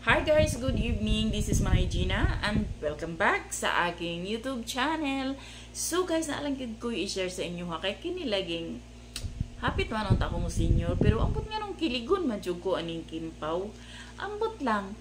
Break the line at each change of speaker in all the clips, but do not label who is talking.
Hi guys, good evening. This is Manay Gina and welcome back sa aking YouTube channel. So guys, naalangkid ko i-share sa inyo ha kay kinilaging hapit man ang ako mo senior pero ambot nga nung kiligon madjud ko aning kimpaw. Ambot lang.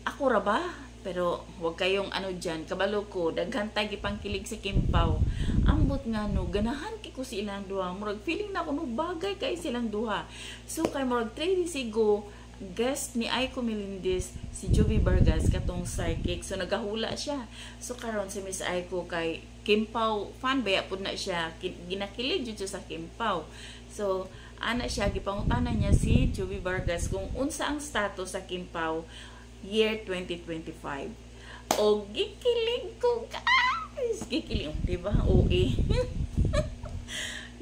Ako ra ba? Pero wag kayong ano dyan, kabalo ko, daghan tay gipang kilig sa kimpaw. Ambot nga no, ganahan kay ko silang duha. Murag feeling na ko no bagay kay silang duha. So kay murag 3 days ago, guest ni Aiko Melendez si Jovi Vargas katong psychic, so nagahula siya. So karon si Miss Aiko kay Kimpaw fan baya pud na siya, ginakilig jud siya sa Kimpaw. So ana siya gipangutanan niya si Jovi Vargas kung unsa ang status sa Kimpaw year 2025. O gikilig ko guys, gikilig diba OA.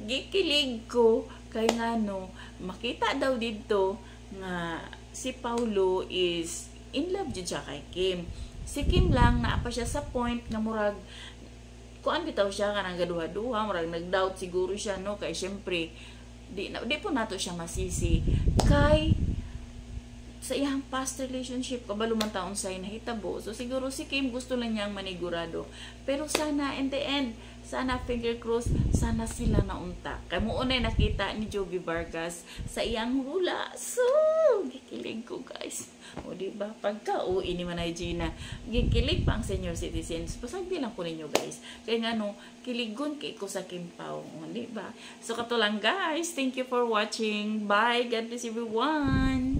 Gikilig ko kay ngano makita daw dito nga si Paulo is in love jud siya kay Kim. Si Kim lang naa pa siya sa point nga murag kuan bitaw siya kanang gaduha-duha, murag nag-doubt siguro siya no kay syempre di po nato siya masisi kay sa iyang past relationship kabalo man taon say nahitabo. So siguro si Kim gusto lang niyang manigurado. Pero sana in the end, sana finger cross, sana sila naunta. Kay mo unay nakita ni Jovi Vargas sa iyang hula. So gikilig ko guys. O diba pagka ini Manay Gina, gikilig pa ang senior citizens. Pasagdi lang ko ninyo guys. Kaya nga no, kiligon kay ko sa Kimpaw. O diba? So kato lang guys. Thank you for watching. Bye. God bless everyone.